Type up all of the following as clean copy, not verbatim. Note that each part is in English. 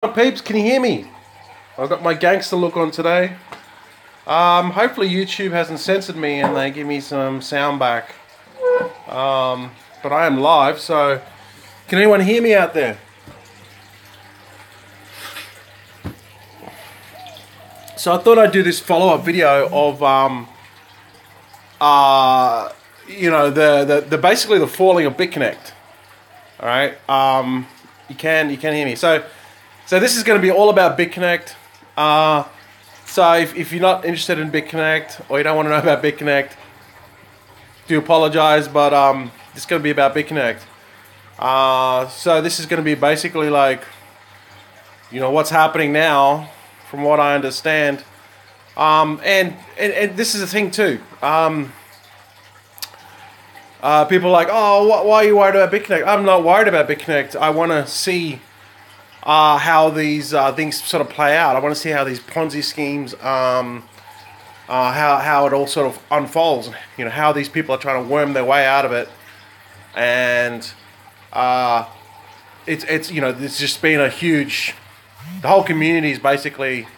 Peeps, can you hear me? I've got my gangster look on today. Hopefully YouTube hasn't censored me and they give me some sound back. But I am live, so can anyone hear me out there? So I thought I'd do this follow-up video of the basically the falling of Bitconnect. All right, you can hear me. So this is going to be all about Bitconnect. So if you're not interested in Bitconnect or you don't want to know about Bitconnect, do apologize, but it's going to be about Bitconnect. So this is going to be basically like, what's happening now, from what I understand. And this is the thing too. People are like, oh, why are you worried about Bitconnect? I'm not worried about Bitconnect. I want to see how these things sort of play out. I want to see how these Ponzi schemes, how it all sort of unfolds. How these people are trying to worm their way out of it, and it's just been a huge. The whole community is basically,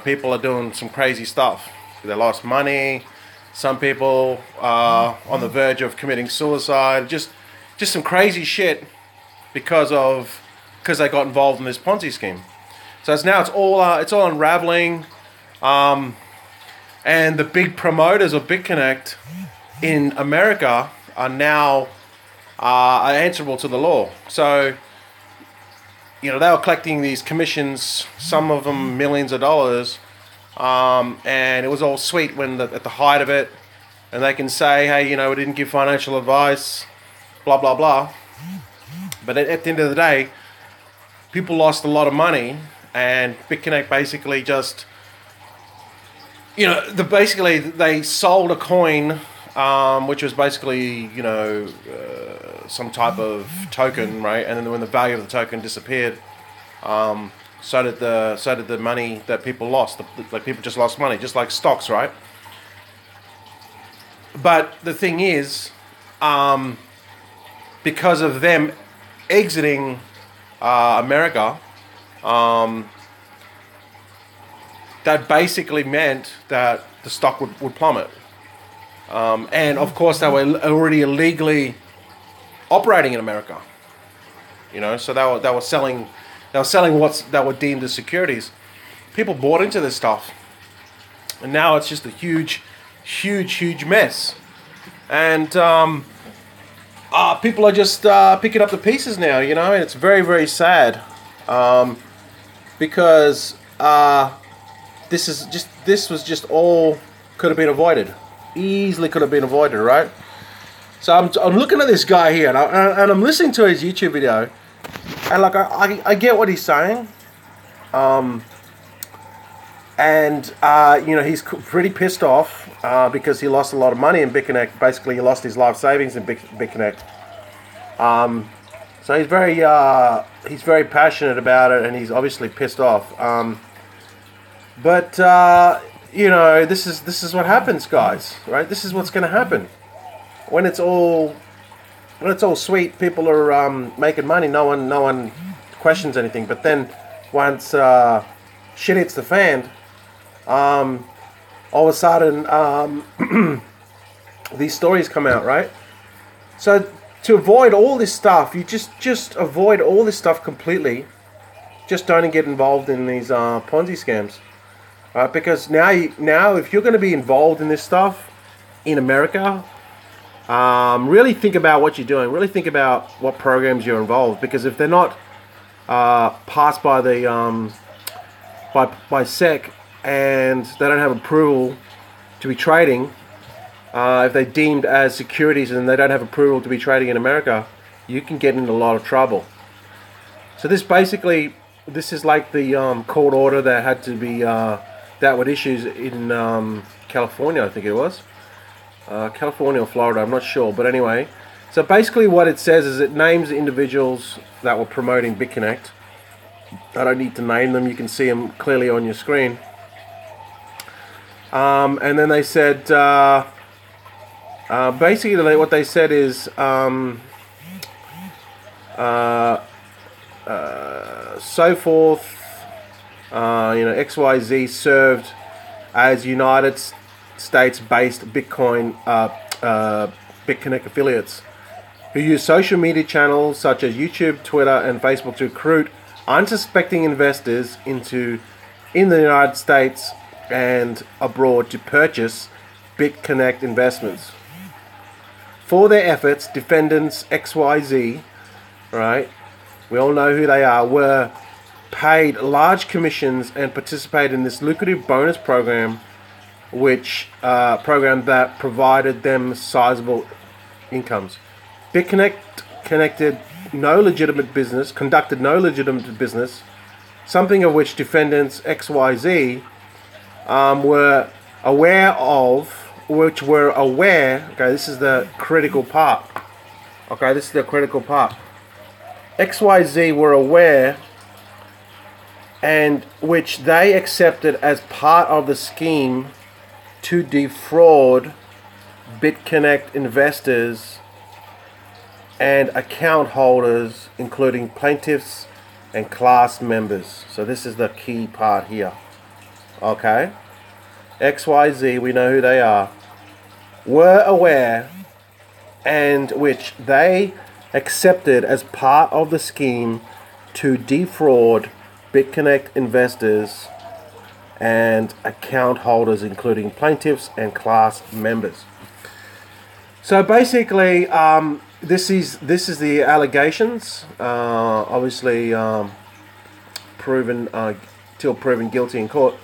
people are doing some crazy stuff. They lost money. Some people are on the verge of committing suicide. Just some crazy shit because they got involved in this Ponzi scheme. So it's all unraveling, and the big promoters of Bitconnect in America are now answerable to the law. So they were collecting these commissions, some of them millions of dollars, and it was all sweet at the height of it, and they can say, hey, we didn't give financial advice, blah blah blah. But at the end of the day, people lost a lot of money, and Bitconnect basically just, they sold a coin, which was basically, some type of token, right? And then when the value of the token disappeared, so did the money that people lost. Like, people just lost money, just like stocks, right? But the thing is, because of them exiting America, that basically meant that the stock would plummet. And of course, they were already illegally operating in America. So they were selling that were deemed as securities. People bought into this stuff, and now it's just a huge mess. And people are just picking up the pieces now, and it's very, very sad, because this was just all could have been avoided, easily could have been avoided, right? So I'm looking at this guy here, and I'm listening to his YouTube video, and like I get what he's saying, and he's pretty pissed off because he lost a lot of money in Bitconnect. Basically, he lost his life savings in Bitconnect. So he's very passionate about it, and he's obviously pissed off. But this is what happens, guys. Right? This is what's going to happen when it's all sweet. People are making money. No one questions anything. But then once shit hits the fan, all of a sudden these stories come out, right? So to avoid all this stuff, you just avoid all this stuff completely. Just don't get involved in these Ponzi scams, right? Because now if you're going to be involved in this stuff in America, really think about what you're doing. Really think about what programs you're involved, because if they're not passed by the by SEC, and they don't have approval to be trading, if they're deemed as securities and they don't have approval to be trading in America, you can get into a lot of trouble. So this is like the court order that had to be that would issues in California, I think it was. California or Florida, I'm not sure, but anyway. So basically what it says is it names individuals that were promoting Bitconnect. I don't need to name them, you can see them clearly on your screen. And then they said, basically what they said is, so forth. XYZ served as United States-based Bitconnect affiliates who use social media channels such as YouTube, Twitter, and Facebook to recruit unsuspecting investors in the United States and abroad to purchase Bitconnect investments. For their efforts, defendants XYZ, right, we all know who they are, were paid large commissions and participated in this lucrative bonus program, which program that provided them sizable incomes. Bitconnect conducted no legitimate business, something of which defendants XYZ were aware of, okay, this is the critical part. XYZ were aware, and which they accepted as part of the scheme to defraud Bitconnect investors and account holders, including plaintiffs and class members. So this is the key part here. Okay? XYZ, we know who they are, were aware, and which they accepted as part of the scheme to defraud Bitconnect investors and account holders, including plaintiffs and class members. So basically, this is the allegations. Obviously, proven till proven guilty in court.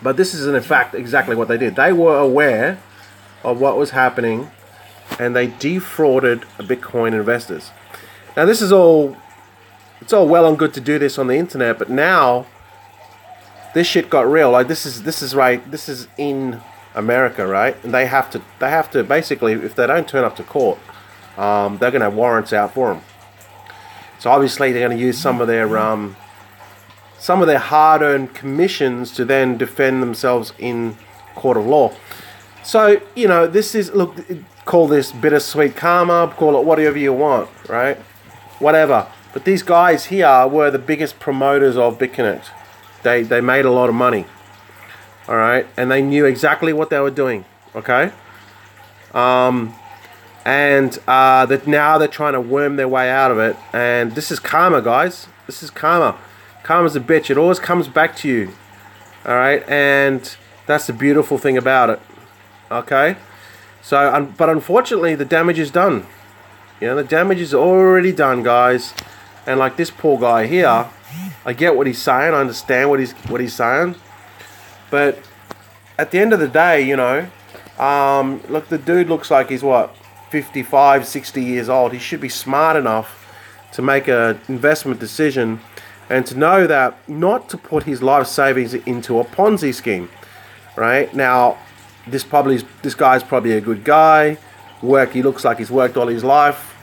But this is in fact exactly what they did. They were aware of what was happening, and they defrauded Bitcoin investors. Now this is all, it's all well and good to do this on the internet, but now this shit got real. Like this is in America, right? And they have to basically, if they don't turn up to court, they're going to have warrants out for them. So obviously they're going to use some of their hard-earned commissions to then defend themselves in court of law. So, this is, look, call this bittersweet karma, call it whatever you want, right? Whatever. But these guys here were the biggest promoters of Bitconnect. They made a lot of money, all right? And they knew exactly what they were doing, okay? That now they're trying to worm their way out of it. And this is karma, guys. This is karma. Karma's a bitch. It always comes back to you. All right, and that's the beautiful thing about it. Okay, so but unfortunately, the damage is done. The damage is already done, guys. And like this poor guy here, I get what he's saying. I understand what he's saying, but at the end of the day, look, the dude looks like he's what, 55, 60 years old. He should be smart enough to make an investment decision and to know that not to put his life savings into a Ponzi scheme, right? Now, this guy's probably a good guy. He looks like he's worked all his life,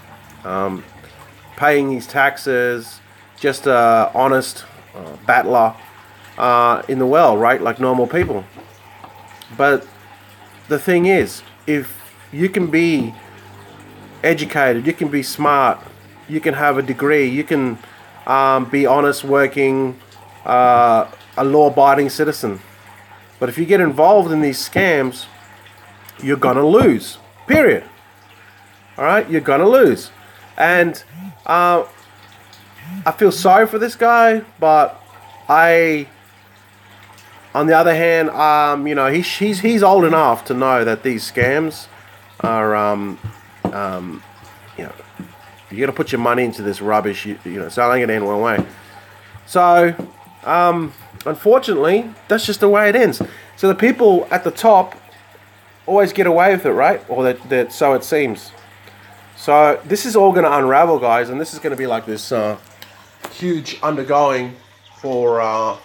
paying his taxes, just a honest battler in the world, right? Like normal people. But the thing is, if you can be educated, you can be smart, you can have a degree, you can be honest, working, a law-abiding citizen. But if you get involved in these scams, you're gonna lose. Period. All right, you're gonna lose. And I feel sorry for this guy, but on the other hand, he's old enough to know that these scams are, you're gonna put your money into this rubbish, so it ain't gonna end one way. So, unfortunately, that's just the way it ends. So the people at the top always get away with it, right? Or that so it seems. So this is all gonna unravel, guys, and this is gonna be like this huge undergoing for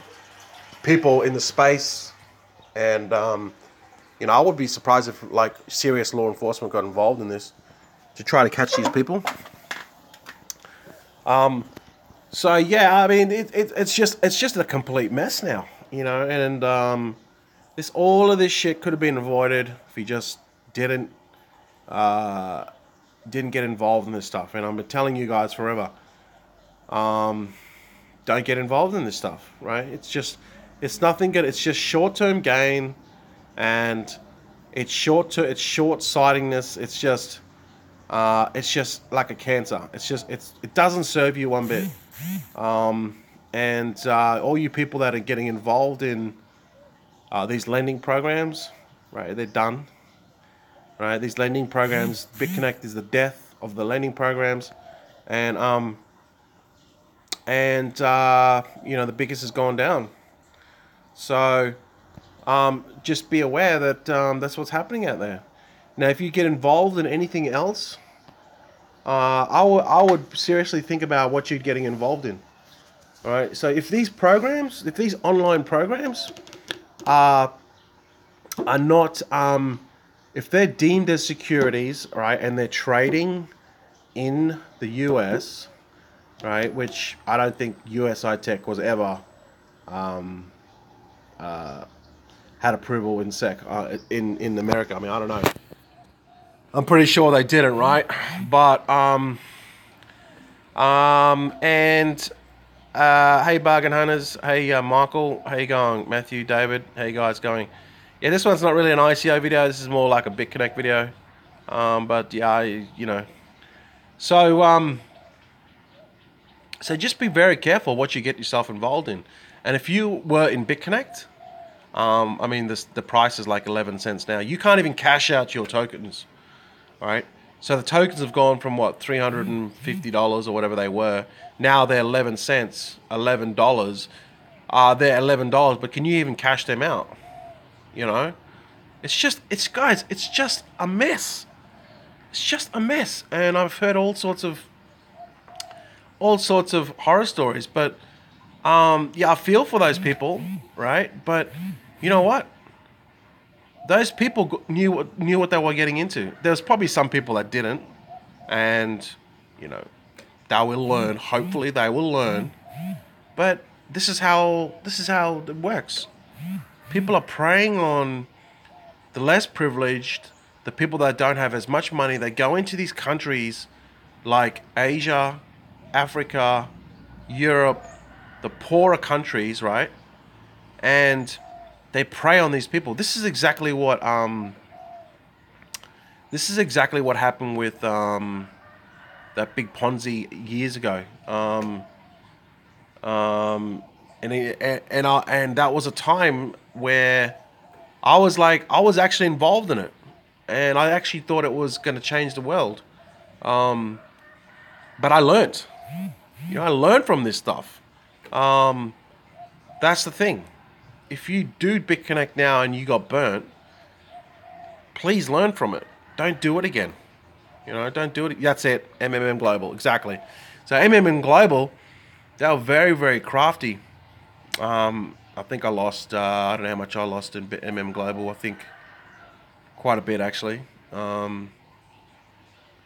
people in the space, and I would be surprised if like serious law enforcement got involved in this to try to catch these people. So yeah, I mean, it's just a complete mess now, and all of this shit could have been avoided if he just didn't get involved in this stuff. And I've been telling you guys forever, don't don't get involved in this stuff, right? It's nothing good. It's just short-term gain, and it's short-sightedness. It's just like a cancer. It doesn't serve you one bit. And all you people that are getting involved in these lending programs, right? They're done, right? These lending programs, Bitconnect is the death of the lending programs, and the biggest has gone down. So just be aware that that's what's happening out there. Now, if you get involved in anything else, I would seriously think about what you're getting involved in. All right. So if these online programs are not, if they're deemed as securities, right, and they're trading in the US, right, which I don't think USI Tech was ever had approval in SEC in America. I mean, I don't know. I'm pretty sure they didn't, right? But and hey, bargain hunters. Hey, Michael. How you going? Matthew, David. How you guys going? Yeah, this one's not really an ICO video. This is more like a BitConnect video. But yeah, So so just be very careful what you get yourself involved in. And if you were in BitConnect, I mean, the price is like 11 cents now. You can't even cash out your tokens, all right? So the tokens have gone from what, $350 or whatever they were. Now they're 11 cents, $11. They're $11, but can you even cash them out? You know, it's just a mess. It's just a mess, and I've heard all sorts of horror stories. But yeah, I feel for those people, right? But you know what? Those people knew what they were getting into. There's probably some people that didn't, and you know, they will learn. Hopefully, they will learn. But this is how it works. People are preying on the less privileged, the people that don't have as much money. They go into these countries like Asia, Africa, Europe, the poorer countries, right? And they prey on these people. This is exactly what happened with that big Ponzi years ago. And that was a time where I was actually involved in it, and I actually thought it was going to change the world. But I learned. I learned from this stuff. That's the thing. If you do BitConnect now and you got burnt, please learn from it. Don't do it again. Don't do it. That's it. Global. Exactly. So Global, they were very, very crafty. I think I lost, I don't know how much I lost in Global. I think quite a bit, actually. Quite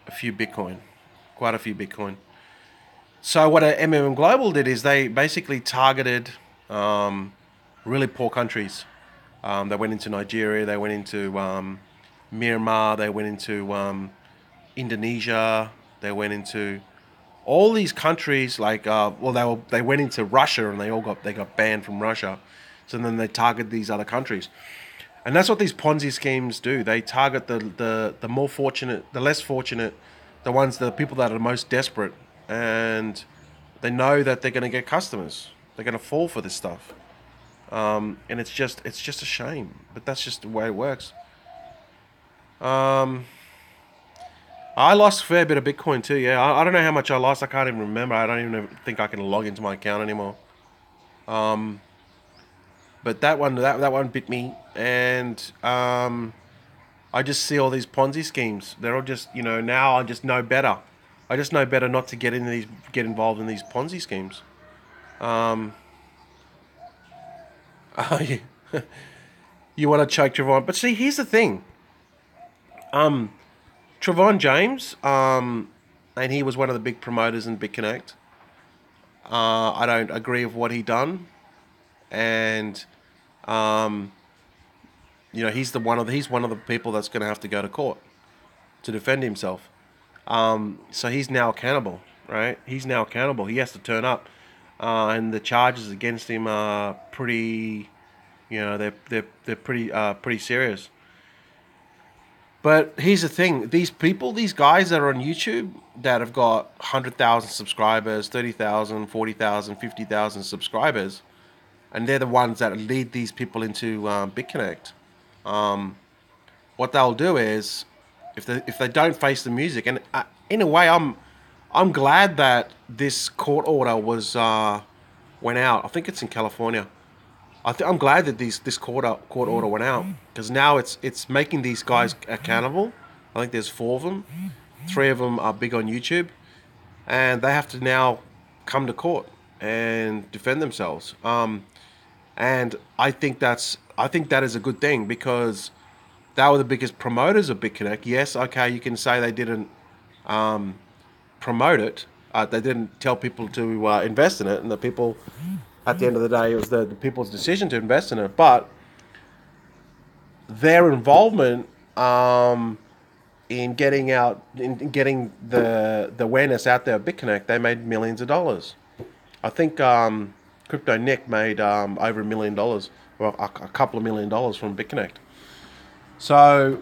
a few Bitcoin. So what Global did is they basically targeted really poor countries. They went into Nigeria, they went into Myanmar, they went into Indonesia, they went into all these countries. They went into Russia, and they got banned from Russia. So then they target these other countries, and that's what these Ponzi schemes do. They target the more fortunate, the less fortunate, the people that are most desperate, and they know that they're going to get customers. They're going to fall for this stuff, and it's just a shame. But that's just the way it works. I lost a fair bit of Bitcoin too. Yeah, I don't know how much I lost. I can't even remember. I don't even think I can log into my account anymore. But that one bit me, and I just see all these Ponzi schemes. They're all just, now I just know better. I just know better not to get involved in these Ponzi schemes. You want to choke Trevon, but see, here's the thing. Trevon James, and he was one of the big promoters in BitConnect. I don't agree with what he done, and he's one of the people that's going to have to go to court to defend himself. So he's now accountable, right? He's now accountable. He has to turn up. and the charges against him are pretty, they're pretty serious. But here's the thing: these people, these guys that are on YouTube that have got 100,000 subscribers, 30,000, 40,000, 50,000 subscribers, and they're the ones that lead these people into Bitconnect. What they'll do is, if they don't face the music, and in a way, I'm glad that this court order was went out. I think it's in California. I'm glad that this court order went out, because now it's making these guys accountable. I think there's 4 of them. 3 of them are big on YouTube, and they have to now come to court and defend themselves. And I think that is a good thing, because they were the biggest promoters of Bitconnect. Yes, okay, you can say they didn't promote it. They didn't tell people to invest in it, and the people, at the end of the day, it was the people's decision to invest in it. But their involvement in getting the awareness out there of Bitconnect, they made millions of dollars. I think Crypto Nick made over $1 million, or a couple of $1 million from Bitconnect. So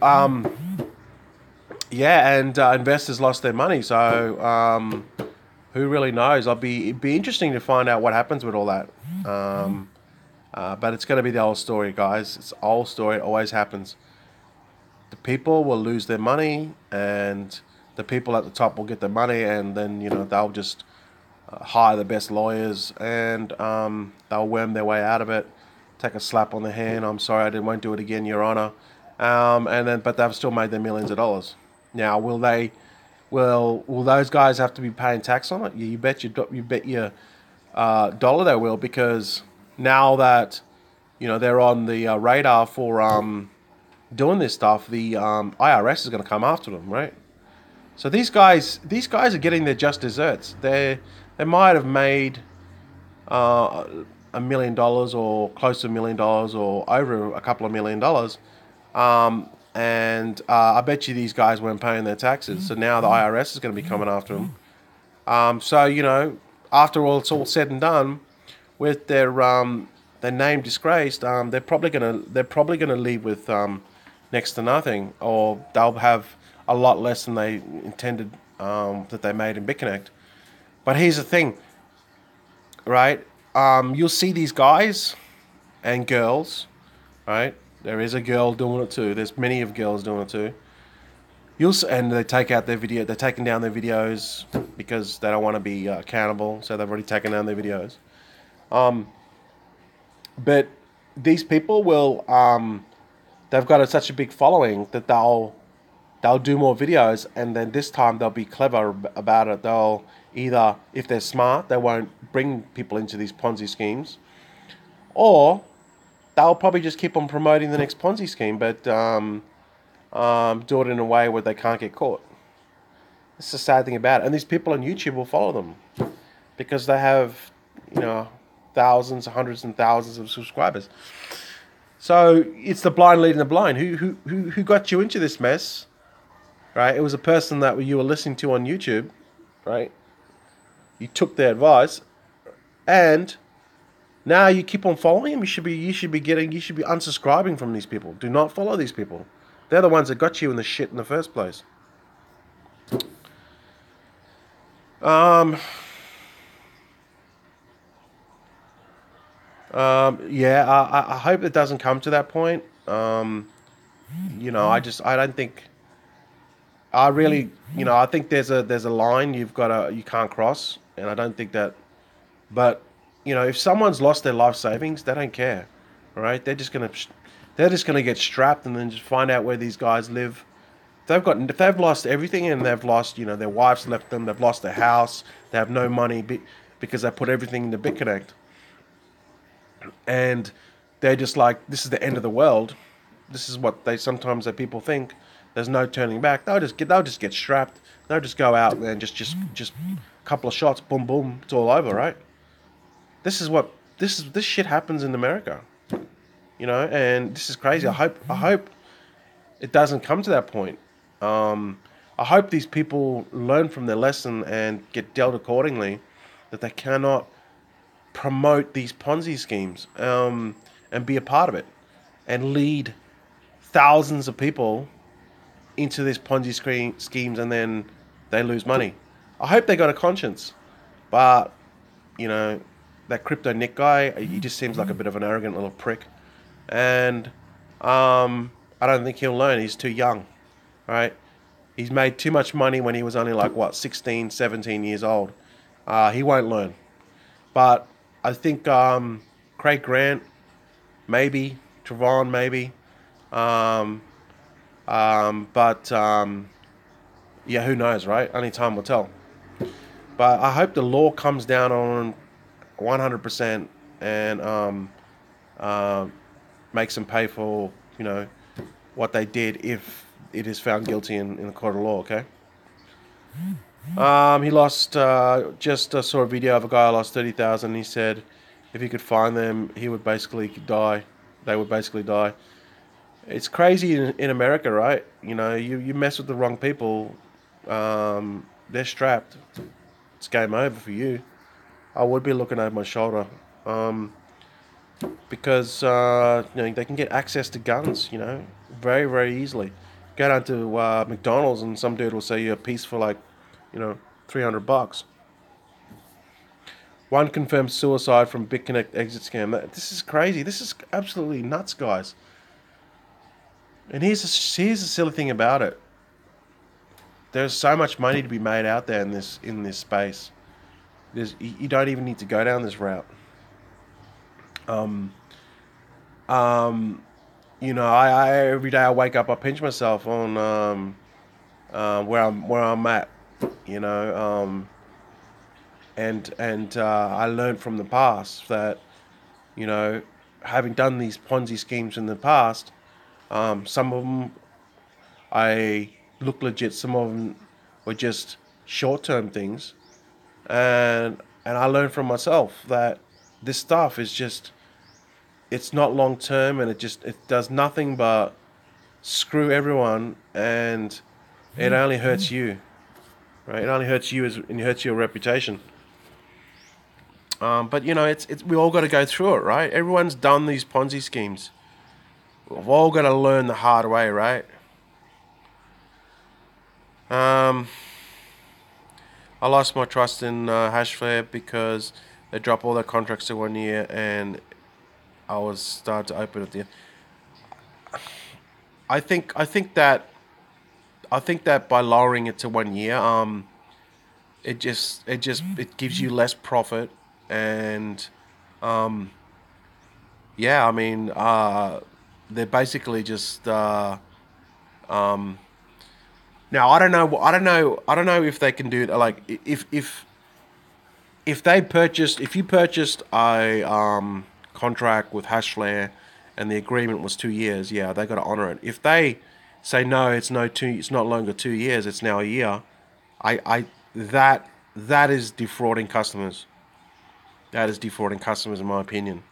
yeah, and investors lost their money. So who really knows? It'd be interesting to find out what happens with all that. But it's going to be the old story, guys. It's the old story. It always happens. The people will lose their money, and the people at the top will get their money, and then they'll just hire the best lawyers, and they'll worm their way out of it. Take a slap on the hand. I'm sorry, won't do it again, Your Honor. But they've still made their millions of dollars. Now, will those guys have to be paying tax on it? You bet your dollar they will, because now that they're on the radar for doing this stuff, the IRS is going to come after them, right? So these guys are getting their just desserts. They might have made $1 million, or close to $1 million, or over a couple of $1 million. And I bet you these guys weren't paying their taxes. So now the IRS is going to be coming after them. So after all, it's all said and done, with their name disgraced, they're probably gonna leave with next to nothing, or they'll have a lot less than they intended, that they made in Bitconnect. But here's the thing, right? You'll see these guys and girls, right? There is a girl doing it too. There's many of girls doing it too. And they take out their video. They're taking down their videos because they don't want to be accountable. So they've already taken down their videos. But these people will. They've got such a big following that they'll do more videos, and then this time they'll be clever about it. They'll either, if they're smart, they won't bring people into these Ponzi schemes, or they'll probably just keep on promoting the next Ponzi scheme, but do it in a way where they can't get caught. It's the sad thing about it. And these people on YouTube will follow them because they have, thousands, hundreds and thousands of subscribers. So it's the blind leading the blind. Who got you into this mess, right? It was a person that you were listening to on YouTube, right? You took their advice, and now you keep on following them. You should be unsubscribing from these people. Do not follow these people. They're the ones that got you in the shit in the first place. Yeah, I hope it doesn't come to that point. I don't think. I really, I think there's a line you can't cross, and I don't think that. But if someone's lost their life savings, they don't care, all right? They're just gonna get strapped and then just find out where these guys live. If they've lost everything, and they've lost, their wives left them, they've lost their house, they have no money because they put everything into Bitconnect, and they're just like, this is the end of the world. This is what sometimes people think. There's no turning back. They'll just get strapped. They'll just go out and just a couple of shots, boom, boom, it's all over, right? This shit happens in America, and this is crazy. I hope it doesn't come to that point. I hope these people learn from their lesson and get dealt accordingly, that they cannot promote these Ponzi schemes, and be a part of it, and lead thousands of people into these Ponzi schemes, and then they lose money. I hope they got a conscience, but you know, that crypto Nick guy, he just seems like a bit of an arrogant little prick, and I don't think he'll learn. He's too young, right? He's made too much money when he was only like, what, 16, 17 years old. He won't learn. But I think Craig Grant, maybe. Trevon, maybe. Um, but yeah, who knows, right? Only time will tell. But I hope the law comes down on 100%, and uh, makes them pay for, what they did if it is found guilty in the court of law, okay? He lost. Just saw a video of a guy who lost 30,000. He said, if he could find them, he would basically die. They would basically die. It's crazy in America, right? You mess with the wrong people, they're strapped. It's game over for you. I would be looking over my shoulder, because they can get access to guns, very very easily. Go down to McDonald's and some dude will sell you a piece for like, $300. One confirmed suicide from Bitconnect exit scam. This is crazy. This is absolutely nuts, guys. And here's the silly thing about it. There's so much money to be made out there in this space. You don't even need to go down this route. I every day I wake up, I pinch myself on where I'm at. You know, and I learned from the past that, you know, having done these Ponzi schemes in the past, some of them I look legit, some of them were just short-term things, and I learned from myself that this stuff is just, it's not long-term, and it does nothing but screw everyone, and it only hurts you, right? It only hurts you and it hurts your reputation. But it's we all got to go through it, right? Everyone's done these Ponzi schemes. We've all got to learn the hard way, right? I lost my trust in Hashflare because they dropped all their contracts to 1 year, and I was starting to open it. I think that by lowering it to 1 year, it gives you less profit, and yeah, I mean, they're basically just now I don't know if they can do it. Like if you purchased a contract with Hashflare and the agreement was 2 years, yeah, they got to honor it. If they say no, it's not longer 2 years, it's now a year. I that is defrauding customers. That is defrauding customers, in my opinion.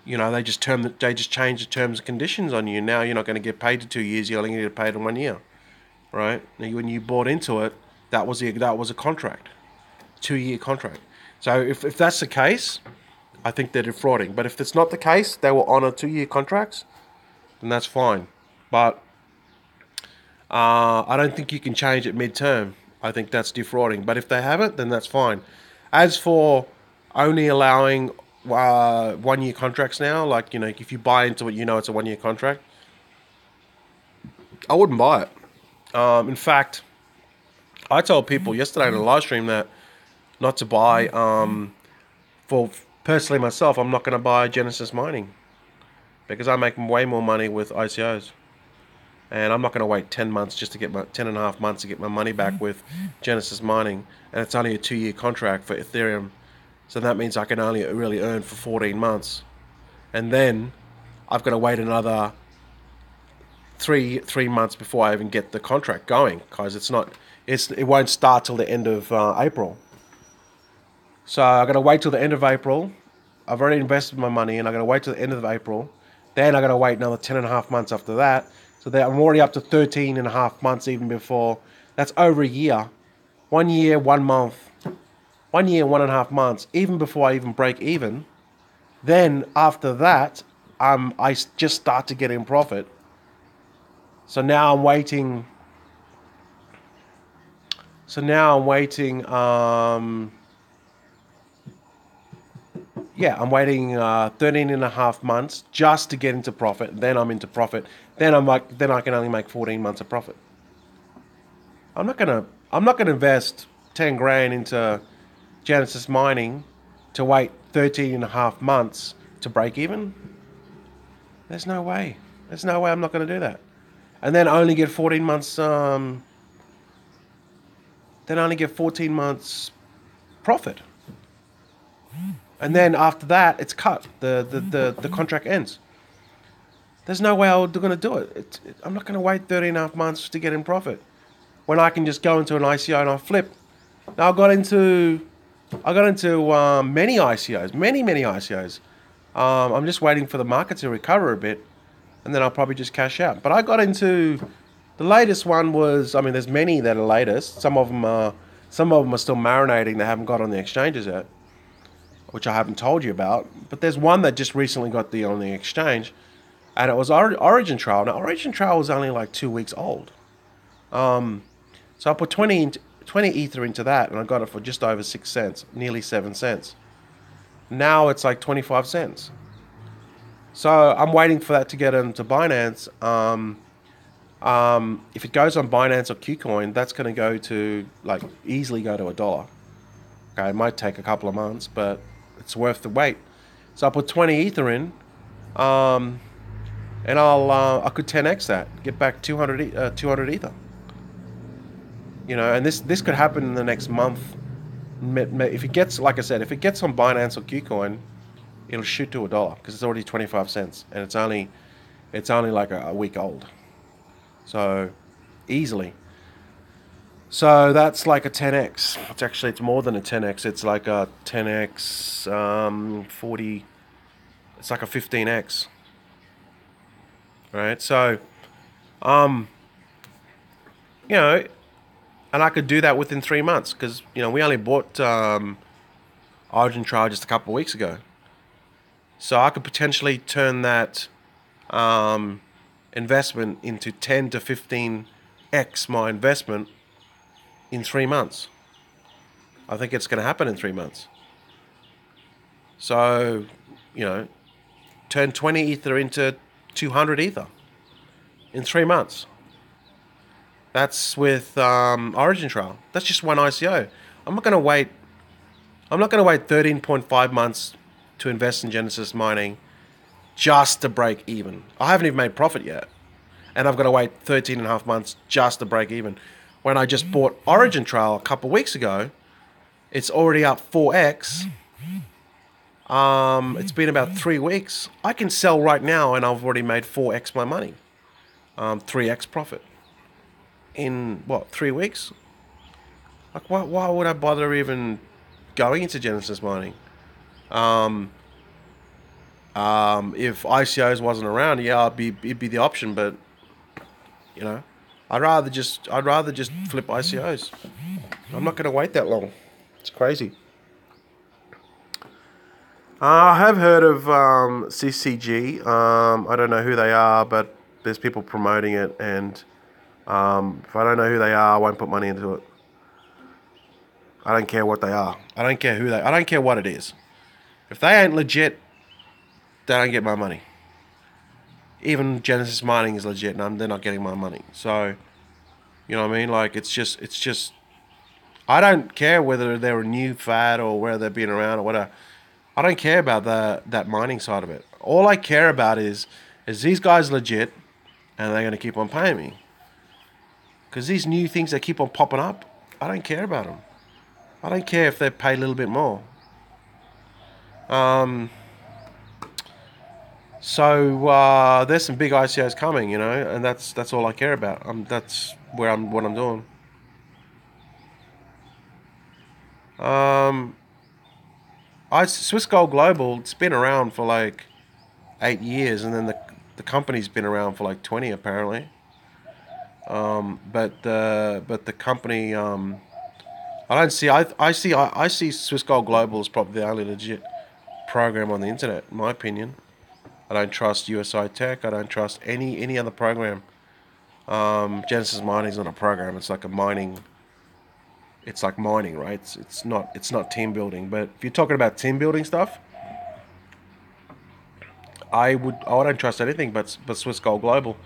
They just change the terms and conditions on you. Now you're not going to get paid to 2 years. You're only going to get paid in 1 year, right? Now, when you bought into it, that was a contract, 2 year contract. So if that's the case, I think they're defrauding. But if it's not the case, they will honor 2 year contracts, then that's fine. But I don't think you can change it mid-term. I think that's defrauding. But if they haven't, then that's fine. As for only allowing 1 year contracts now, like, if you buy into it, it's a 1 year contract, I wouldn't buy it. In fact, I told people yesterday in a live stream that not to buy. For personally myself, I'm not going to buy Genesis Mining because I make way more money with ICOs. And I'm not going to wait 10 months just to get 10.5 months to get my money back with Genesis Mining. And it's only a 2 year contract for Ethereum. So that means I can only really earn for 14 months. And then I've got to wait another three months before I even get the contract going, because it won't start till the end of April. So I've got to wait till the end of April. I've already invested my money, and I've got to wait till the end of April. Then I've got to wait another 10.5 months after that. So I'm already up to 13.5 months even before. That's over a year. 1 year, 1 month. 1 year, 1.5 months, even before I even break even. Then after that, I just start to get in profit. So now I'm waiting. So now I'm waiting. Yeah, I'm waiting 13 and a half months just to get into profit. Then I'm into profit. Then I can only make 14 months of profit. I'm not gonna invest 10 grand into Genesis mining to wait 13 and a half months to break even. There's no way. There's no way I'm not gonna do that. And then only get 14 months. Then only get 14 months profit. And then after that, it's cut. The contract ends. There's no way I'm going to do it. I'm not going to wait 13 and a half months to get in profit when I can just go into an ICO and I flip. Now I got into many ICOs, many ICOs. I'm just waiting for the market to recover a bit, and then I'll probably just cash out. But I got into the latest one was, I mean, there's many that are latest. Some of them are still marinating. They haven't got on the exchanges yet, which I haven't told you about. But there's one that just recently got on the exchange, and it was Origin Trail. Now, Origin Trail was only like 2 weeks old. So I put 20 Ether into that, and I got it for just over 6 cents, nearly 7 cents. Now it's like 25 cents. So I'm waiting for that to get into Binance. If it goes on Binance or KuCoin, that's going to go to, like, easily go to $1. Okay, it might take a couple of months, but it's worth the wait. So I put 20 Ether in, and I could 10x that, get back 200 Ether. You know, and this could happen in the next month. If it gets, like I said, if it gets on Binance or KuCoin, it'll shoot to $1 because it's already 25 cents, and it's only like a week old. So easily. So that's like a 10x. It's more than a 10x. It's like a 10x 40. It's like a 15x. Right? So you know, and I could do that within 3 months because, you know, we only bought Origin Trail just a couple of weeks ago. So I could potentially turn that investment into 10 to 15x my investment in 3 months. I think it's going to happen in 3 months. So, you know, turn 20 Ether into 200 Ether in 3 months. That's with Origin Trail. That's just one ICO. I'm not going to wait 13.5 months to invest in Genesis mining just to break even. I haven't even made profit yet. And I've got to wait 13 and a half months just to break even. When I just bought Origin Trail a couple of weeks ago, it's already up 4x. It's been about 3 weeks. I can sell right now and I've already made 4x my money. 3x profit. In, 3 weeks? Like, why would I bother even going into Genesis mining? If ICOs wasn't around, yeah, it'd be the option, but, you know, I'd rather just flip ICOs. I'm not going to wait that long. It's crazy. I have heard of CCG. I don't know who they are, but there's people promoting it, and if I don't know who they are, I won't put money into it. I don't care what they are. I don't care what it is. If they ain't legit, they don't get my money. Even Genesis Mining is legit, and they're not getting my money. So, you know what I mean? Like, it's just. I don't care whether they're a new fad or whether they've been around or whatever. I don't care about that mining side of it. All I care about is these guys legit, and they're going to keep on paying me. Because these new things that keep on popping up, I don't care about them. I don't care if they pay a little bit more. So there's some big ICOs coming, you know, and that's all I care about. That's what I'm doing. Swiss Gold Global, it's been around for like 8 years, and then the company's been around for like 20 apparently. But the company, I I don't see. I see Swiss Gold Global as probably the only legit program on the internet, in my opinion. I don't trust USI Tech. I don't trust any other program. Genesis Mining is not a program. It's like a mining. It's like mining, right? It's not team building. But if you're talking about team building stuff, I don't trust anything but Swiss Gold Global.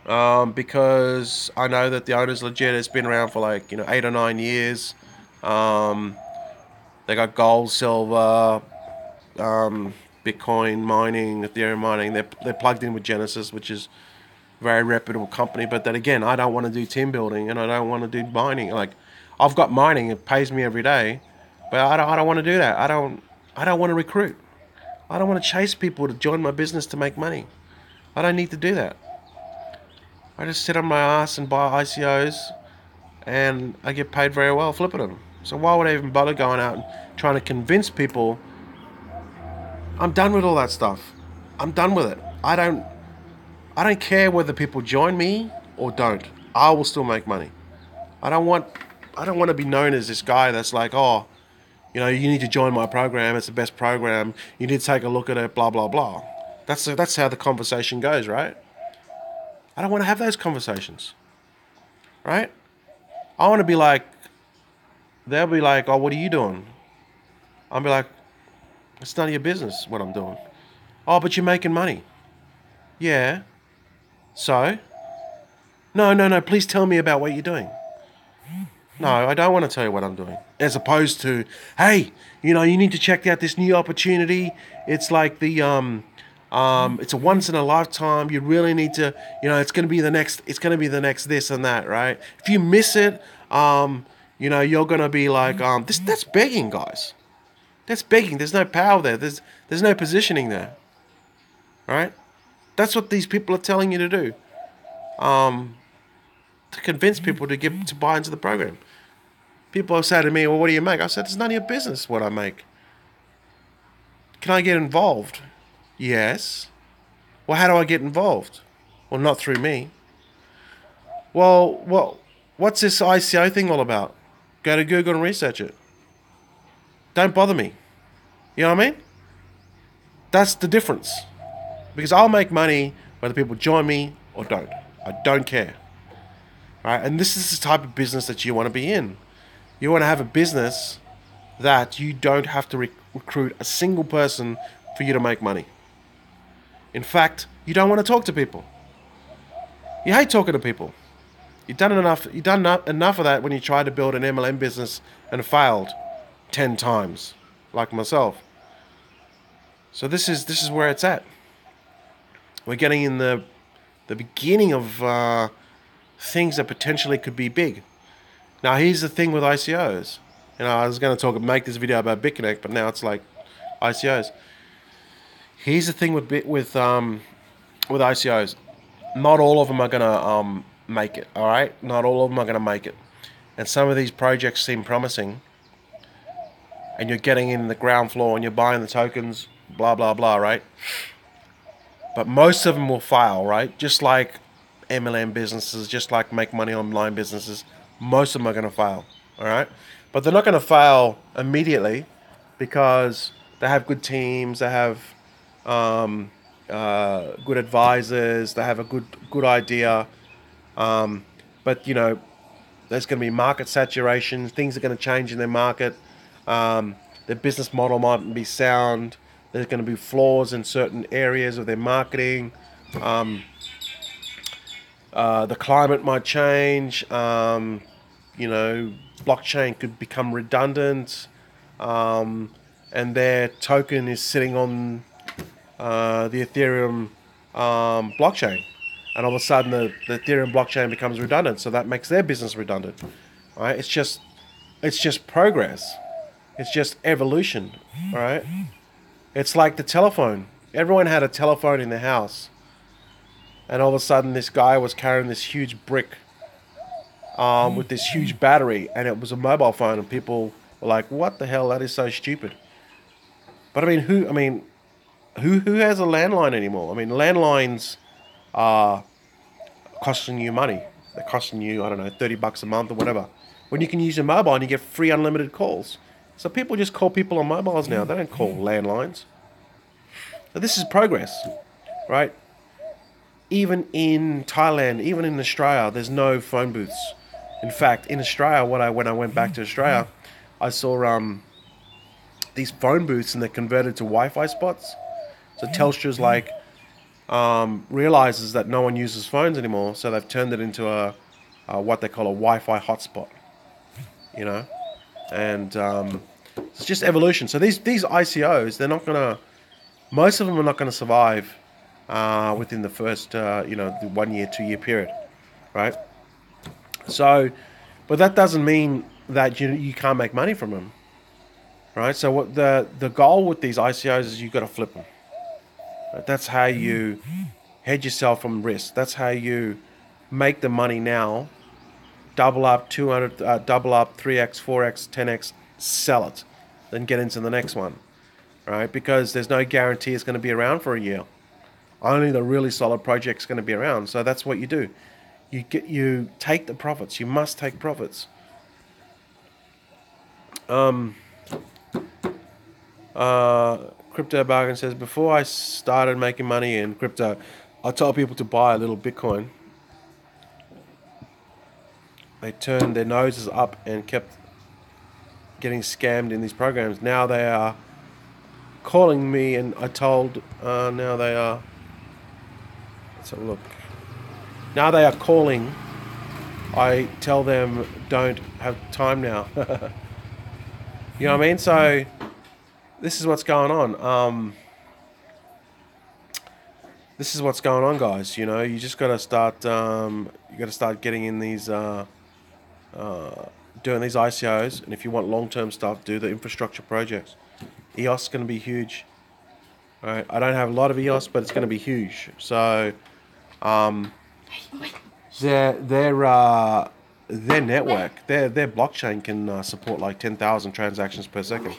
Because I know that the owner's legit. It's been around for like 8 or 9 years. Um, they got gold, silver, Bitcoin mining, Ethereum mining. They're plugged in with Genesis, which is a very reputable company. But then again, I don't want to do team building and I don't want to do mining. Like, I've got mining; it pays me every day, but I don't want to do that. I don't want to recruit. I don't want to chase people to join my business to make money. I don't need to do that. I just sit on my ass and buy ICOs, and I get paid very well flipping them. So why would I even bother going out and trying to convince people? I'm done with all that stuff. I'm done with it. I don't care whether people join me or don't. I will still make money. I don't want I don't want to be known as this guy that's like, oh, you need to join my program. It's the best program. You need to take a look at it. Blah blah blah. That's how the conversation goes, right? I don't want to have those conversations, right? I want to be like, they'll be like, oh, what are you doing? I'll be like, it's none of your business what I'm doing. Oh, but you're making money. Yeah. So? No, no, no. Please tell me about what you're doing. No, I don't want to tell you what I'm doing. As opposed to, hey, you need to check out this new opportunity. It's like it's a once in a lifetime. You really need to, it's going to be the next. It's going to be the next this and that, right? If you miss it, you're going to be like, this. That's begging, guys. That's begging. There's no power there. There's no positioning there, right? That's what these people are telling you to do. To convince people to buy into the program. People have said to me, well, what do you make? I said, it's none of your business what I make. Can I get involved? Yes. Well, how do I get involved? Well, not through me. Well, what's this ICO thing all about? Go to Google and research it. Don't bother me. You know what I mean? That's the difference. Because I'll make money whether people join me or don't. I don't care. Right? And this is the type of business that you want to be in. You want to have a business that you don't have to recruit a single person for you to make money. In fact, you don't want to talk to people. You hate talking to people. You've done enough of that when you tried to build an MLM business and failed 10 times, like myself. So this is where it's at. We're getting in the beginning of things that potentially could be big. Now here's the thing with ICOs. I was going to make this video about Bitconnect, but now it's like ICOs. Here's the thing with ICOs. Not all of them are going to make it. All right, not all of them are going to make it. And some of these projects seem promising. And you're getting in the ground floor and you're buying the tokens, blah blah blah, right? But most of them will fail, right? Just like MLM businesses, just like make money online businesses, most of them are going to fail, all right? But they're not going to fail immediately because they have good teams, they have good advisors, they have a good idea. But there's going to be market saturation. Things are going to change in their market. Their business model mightn't be sound. There's going to be flaws in certain areas of their marketing. The climate might change. Blockchain could become redundant. And their token is sitting on the Ethereum blockchain. And all of a sudden the Ethereum blockchain becomes redundant. So that makes their business redundant. Right? It's just progress. It's just evolution. Right? It's like the telephone. Everyone had a telephone in their house. And all of a sudden this guy was carrying this huge brick with this huge battery. And it was a mobile phone. And people were like, what the hell? That is so stupid. But who has a landline anymore? Landlines are costing you money. They're costing you, I don't know, $30 a month or whatever. when you can use your mobile and you get free unlimited calls. So people just call people on mobiles now. They don't call landlines. So this is progress, right? Even in Thailand, even in Australia, there's no phone booths. In fact, in Australia, when I went back to Australia, I saw these phone booths and they're converted to Wi-Fi spots. So Telstra's like realizes that no one uses phones anymore, so they've turned it into a what they call a Wi-Fi hotspot. You know, and it's just evolution. So these ICOs, they're not gonna. Most of them are not going to survive within the first, the 1 year, 2 year period, right? So, but that doesn't mean that you can't make money from them, right? So what the goal with these ICOs is you've got to flip them. Right? That's how you hedge yourself from risk. That's how you make the money now, double up 200, double up 3x, 4x, 10x, sell it, then get into the next one, right? Because there's no guarantee it's going to be around for a year. Only the really solid project's going to be around. So that's what you do. You take the profits. You must take profits. Crypto Bargain says, before I started making money in crypto, I told people to buy a little Bitcoin. They turned their noses up and kept getting scammed in these programs. Now they are calling me, and I told, now they are, let's have a look. Now they are calling. I tell them don't have time now. You know what I mean? So this is what's going on. This is what's going on, guys. You know, you just got to start. You got to start getting in these, doing these ICOs, and if you want long-term stuff, do the infrastructure projects. EOS is going to be huge. All right, I don't have a lot of EOS, but it's going to be huge. So, their network, their blockchain can support like 10,000 transactions per second,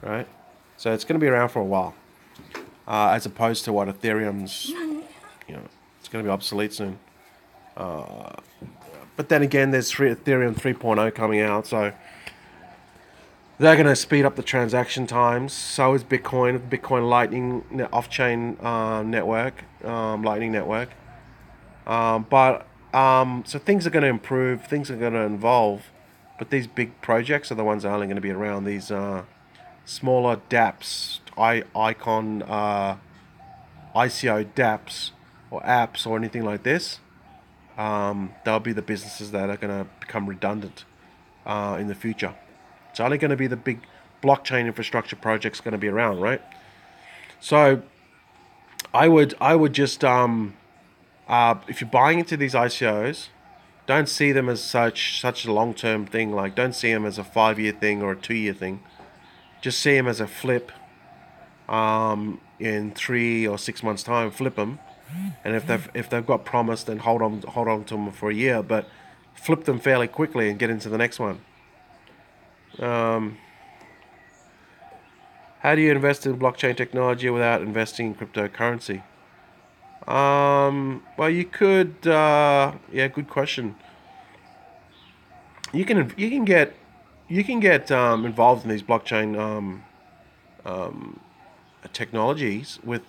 right? So it's going to be around for a while, as opposed to what Ethereum's, it's going to be obsolete soon. But then again, there's Ethereum 3.0 coming out, so they're going to speed up the transaction times. So is Bitcoin, Lightning off-chain network, Lightning network. So things are going to improve, things are going to evolve, but these big projects are the ones that are only going to be around. These smaller dApps, ICO dApps, or apps, or anything like this, they'll be the businesses that are going to become redundant in the future. It's only going to be the big blockchain infrastructure projects going to be around, right? So I would just if you're buying into these ICOs, don't see them as such a long-term thing. Like, don't see them as a 5-year thing or a 2-year thing. Just see them as a flip. In 3 or 6 months' time, flip them, and if they've got promise, then hold on to them for a year. But flip them fairly quickly and get into the next one. How do you invest in blockchain technology without investing in cryptocurrency? Well, you could. Good question. You can get involved in these blockchain technologies with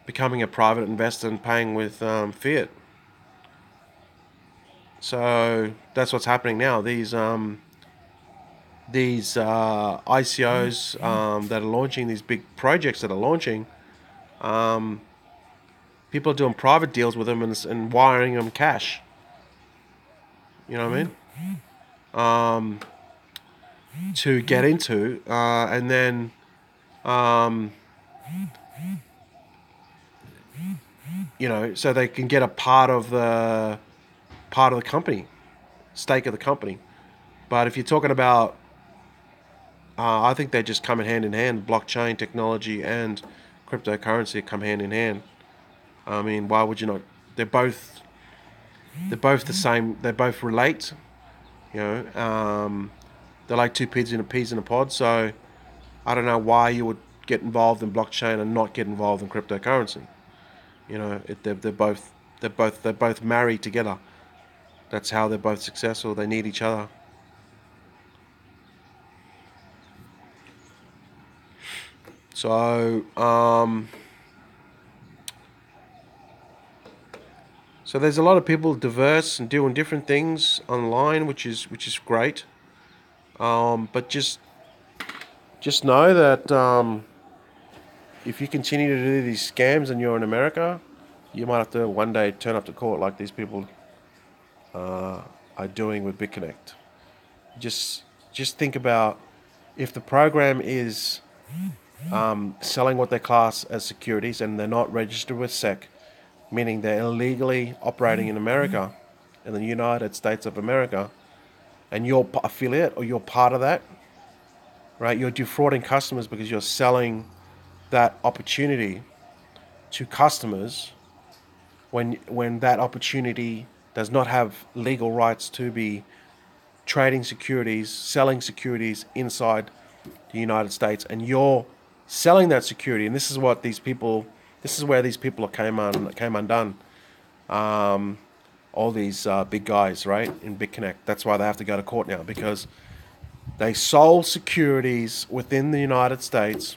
becoming a private investor and paying with fiat. So that's what's happening now. These ICOs that are launching, these big projects that are launching, people are doing private deals with them and wiring them cash. You know what I mean? To get into, and then so they can get a part of the company, stake of the company. But if you're talking about, I think they just come in hand. Blockchain technology and cryptocurrency come hand in hand. I mean, why would you not? They're both the same. They both relate. They're like two peas in a pod. So I don't know why you would get involved in blockchain and not get involved in cryptocurrency. They're both married together. That's how they're both successful. They need each other. So, so there's a lot of people diverse and doing different things online, which is great. But just know that if you continue to do these scams and you're in America, you might have to one day turn up to court like these people are doing with Bitconnect. Just just think about if the program is selling what they class as securities and they're not registered with SEC, meaning they're illegally operating in America, in the United States of America, and you're affiliate or you're part of that, right? You're defrauding customers because you're selling that opportunity to customers when that opportunity does not have legal rights to be trading securities, selling securities inside the United States, and you're selling that security. And this is what these people, this is where these people came undone. All these big guys, right, in BitConnect. That's why they have to go to court now, because they sold securities within the United States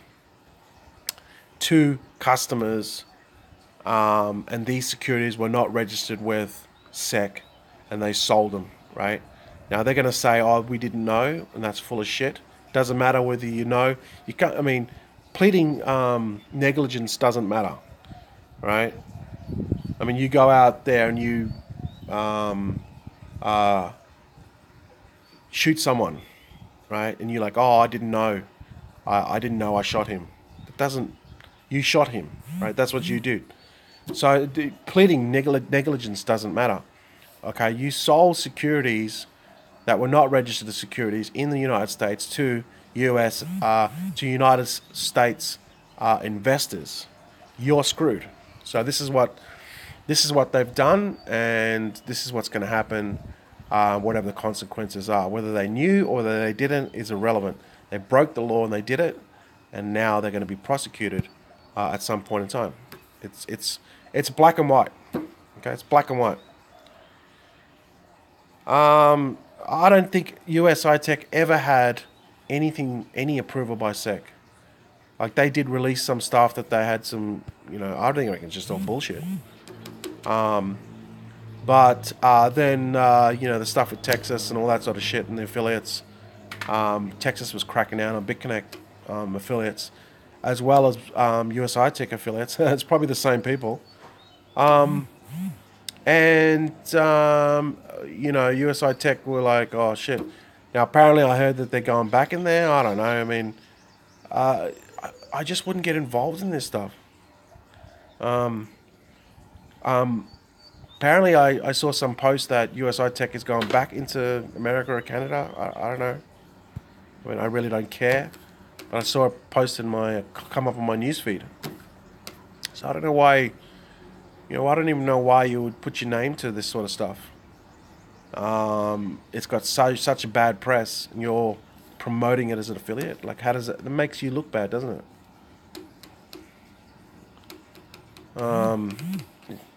to customers, and these securities were not registered with SEC, and they sold them, right? Now they're going to say, "Oh, we didn't know," and that's full of shit. Doesn't matter whether you know. You can't. I mean, pleading negligence doesn't matter, right? I mean, you go out there and you shoot someone, right? And you're like, "Oh, I didn't know. I didn't know I shot him." It doesn't. You shot him, right? That's what you do. So pleading negligence doesn't matter. Okay, you sold securities that were not registered as securities in the United States to United States investors. You're screwed. So this is what they've done, and this is what's going to happen. Whatever the consequences are, whether they knew or whether they didn't, is irrelevant. They broke the law and they did it, and now they're going to be prosecuted at some point in time. It's black and white. Okay, it's black and white. I don't think USI Tech ever had any approval by SEC. Like they did release some stuff that they had some, I don't think it's just all bullshit. But then the stuff with Texas and all that sort of shit and the affiliates. Texas was cracking down on Bitconnect affiliates, as well as USI Tech affiliates. It's probably the same people. And USI Tech were like, "Oh shit." Now apparently I heard that they're going back in there. I don't know. I mean, I just wouldn't get involved in this stuff. Apparently I saw some post that USI Tech is going back into America or Canada. I don't know. I mean, I really don't care. But I saw it posted come up on my newsfeed. So I don't know why. I don't even know why you would put your name to this sort of stuff. It's got such a bad press, and you're promoting it as an affiliate. Like, how does it? It makes you look bad, doesn't it?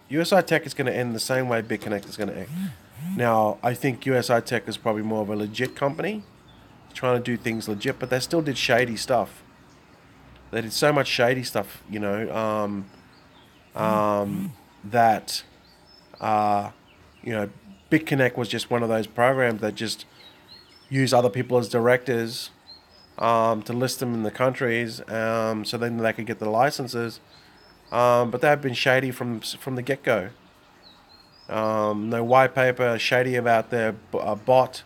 USI Tech is going to end the same way Bitconnect is going to end. Now, I think USI Tech is probably more of a legit company, trying to do things legit, but they still did shady stuff. They did so much shady stuff, that Bitconnect was just one of those programs that just use other people as directors to list them in the countries, so then they could get the licenses. But they've been shady from the get-go. No white paper, shady about their bot.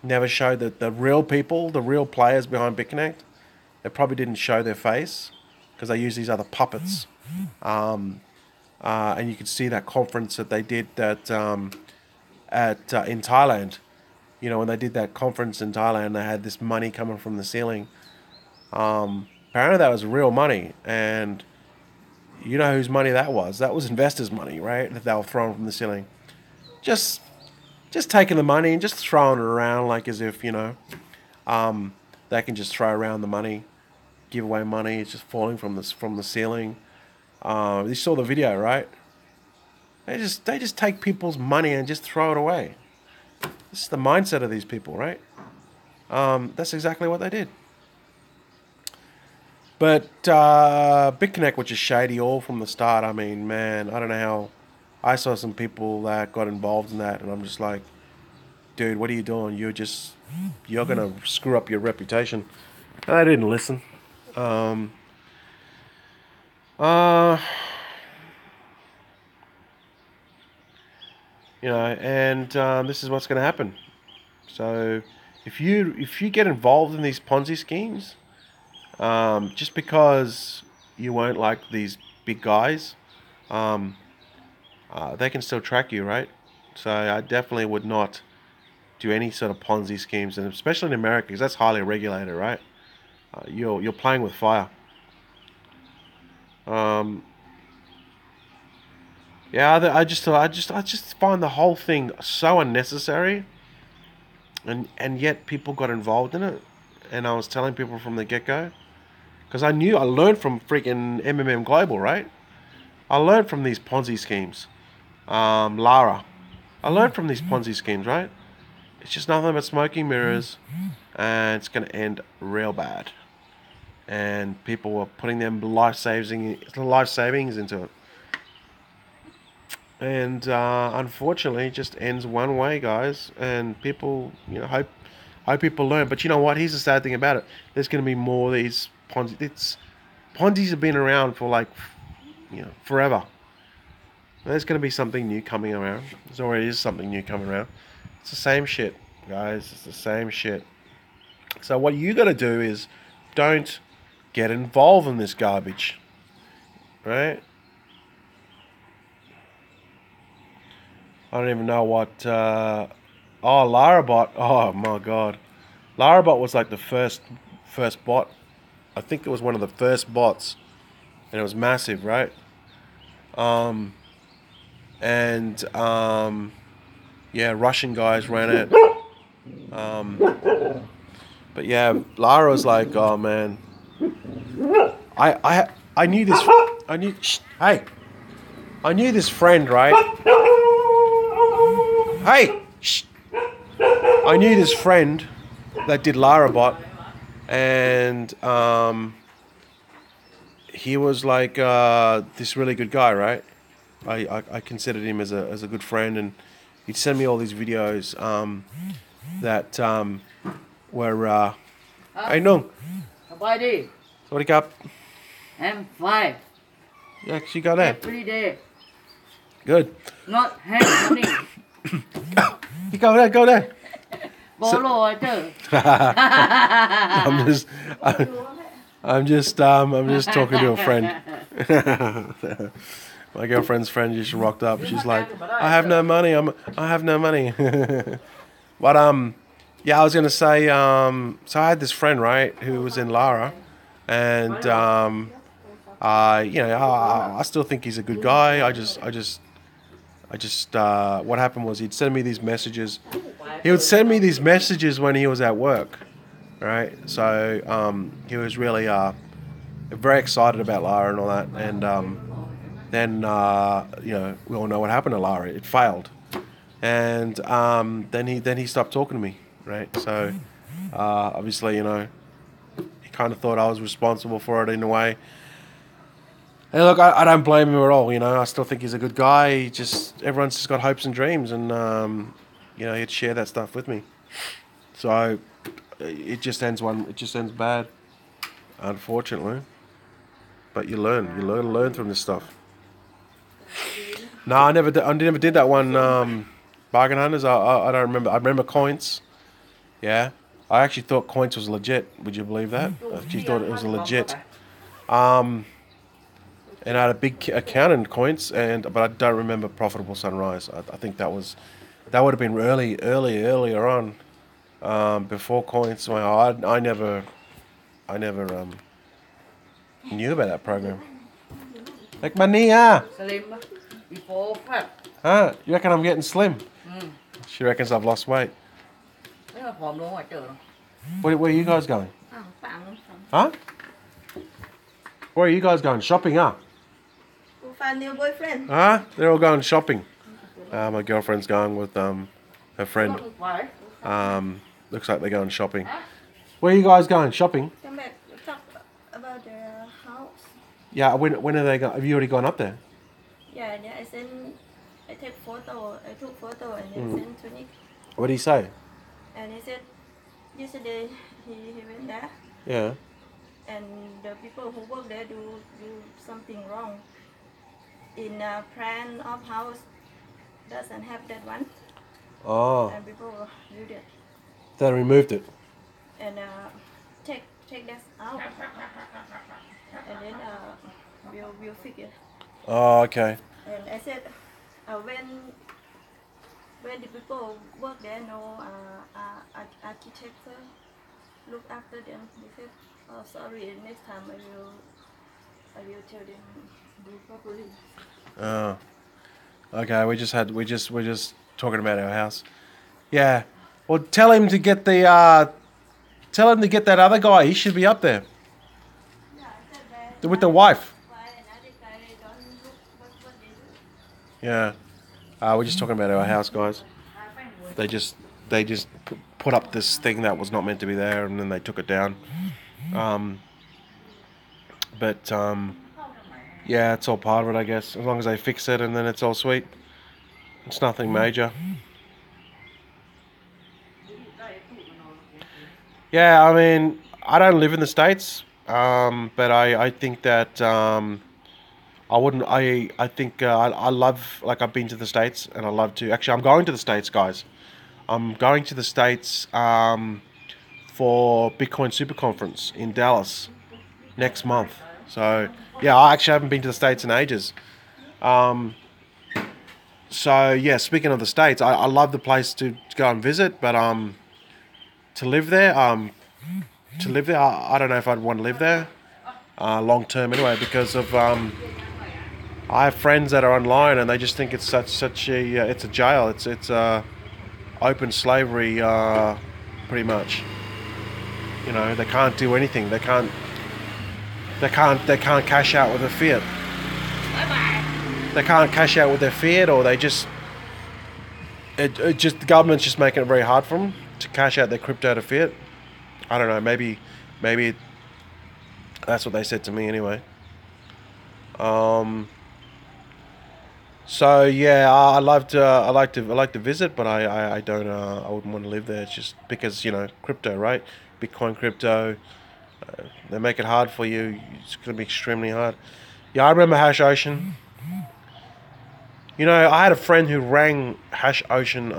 Never showed that the real people, the real players behind Bitconnect, they probably didn't show their face because they use these other puppets. And you could see that conference that they did in Thailand. When they did that conference in Thailand, they had this money coming from the ceiling. Apparently that was real money, and you know whose money that was? That was investors' money, right? That they were throwing from the ceiling. Just taking the money and just throwing it around like as if, they can just throw around the money, give away money. It's just falling from the ceiling. You saw the video, right? They just take people's money and just throw it away. This is the mindset of these people, right? That's exactly what they did. But Bitconnect, which is shady all from the start. I mean, man, I don't know how. I saw some people that got involved in that, and I'm just like, dude, what are you doing? You're gonna screw up your reputation. And I didn't listen. Um, uh, and this is what's gonna happen. So, if you get involved in these Ponzi schemes, just because you won't like these big guys, they can still track you, right? So I definitely would not do any sort of Ponzi schemes, and especially in America, because that's highly regulated, right? You're playing with fire. Um, yeah, I just find the whole thing so unnecessary, and yet people got involved in it, and I was telling people from the get go, because I learned from freaking MMM Global, right? I learned from these Ponzi schemes. Lara, I learned from these Ponzi schemes, right? It's just nothing but smoking mirrors, and it's going to end real bad. And people were putting their life savings into it, and unfortunately, it just ends one way, guys. And people, hope people learn. But you know what? Here's the sad thing about it: there's going to be more of these Ponzi. Ponzi's have been around for like, forever. There's going to be something new coming around. There already is something new coming around. It's the same shit, guys. It's the same shit. So what you got to do is don't get involved in this garbage, right? I don't even know what. Larabot. Oh my god, Larabot was like the first bot. I think it was one of the first bots, and it was massive, right? Yeah, Russian guys ran it. But yeah, Lara was like, oh man, I knew this. Hey, I knew this friend, right? Hey, I knew this friend that did Larabot, and he was like this really good guy, right? I considered him as a good friend, and he'd send me all these videos that were hey Nung, สบายดี sorry cup. I'm fine Yeah, she got that. every day Good. not have money You go there. borrow เจอ I'm just talking to a friend. My girlfriend's friend just rocked up. She's like, I have no money. I have no money. But yeah, I was gonna say, so I had this friend, right, who was in Lara, and I still think he's a good guy. I just what happened was he'd send me these messages. He would send me these messages when he was at work, right? So he was really very excited about Lara and all that, and then we all know what happened to Lara. It failed, and then he stopped talking to me, right? So obviously, he kind of thought I was responsible for it in a way. And look, I don't blame him at all. I still think he's a good guy. Everyone's just got hopes and dreams, and he'd share that stuff with me. So it just ends bad, unfortunately. But you learn from this stuff. No, I never did that one. Bargain hunters. I don't remember. I remember coins. Yeah, I actually thought coins was legit. Would you believe that? I actually thought it was legit. And I had a big account in coins, but I don't remember Profitable Sunrise. I think that would have been earlier on, before coins. Well, I never knew about that program. Like money, slim before fat huh? You reckon I'm getting slim? She reckons I've lost weight. ไม่มาผอมลงอ่ะเจอ Where are you guys going? อ้าวฝากน้อง Huh? Where are you guys going? Shopping, huh? กู find new boyfriend. They're all going shopping. My girlfriend's going with her friend. Không phải. Looks like they're going shopping. Where are you guys going shopping? Come back. Talk about the house. Yeah, when are they going? Have you already gone up there? Yeah, I take photo. I took photo and then sent to Nick. What did he say? And he said yesterday he went there Yeah. and the people who work there do something wrong. In a plan of house doesn't have that one. Oh, And people do that. they removed it. And take that out. And then we'll fix it. Oh, okay. And I said when the people work there, no architect look after them. They said, oh sorry, next time I will tell them do properly. Oh, okay. We're just talking about our house. Yeah. Well, tell him to get that other guy. He should be up there Yeah, I said that. with the wife. Why another guy don't look what they do? Yeah. We're just talking about our house, guys. They just put up this thing that was not meant to be there, and then they took it down. Yeah, it's all part of it, I guess. As long as they fix it, and then it's all sweet. It's nothing major. Yeah, I mean, I don't live in the States, but I think that I wouldn't. I think I love, like, I've been to the States, and I love to. Actually, I'm going to the States, guys. I'm going to the States for Bitcoin Super Conference in Dallas next month. So yeah, I actually haven't been to the States in ages. So yeah, speaking of the States, I love the place to go and visit, but to live there, I don't know if I'd want to live there long term anyway, because of I have friends that are online and they just think it's such a it's a jail. It's open slavery, pretty much. You know, they can't do anything. They can't cash out with a fiat. They can't cash out with their fiat, or they just the government's just making it very hard for them to cash out their crypto to fiat. I don't know. Maybe that's what they said to me anyway. So yeah, I like to visit, but I don't. I wouldn't want to live there. It's just because, you know, crypto, right? Bitcoin, crypto. They make it hard for you. It's going to be extremely hard. Yeah, I remember Hash Ocean. You know, I had a friend who rang Hash Ocean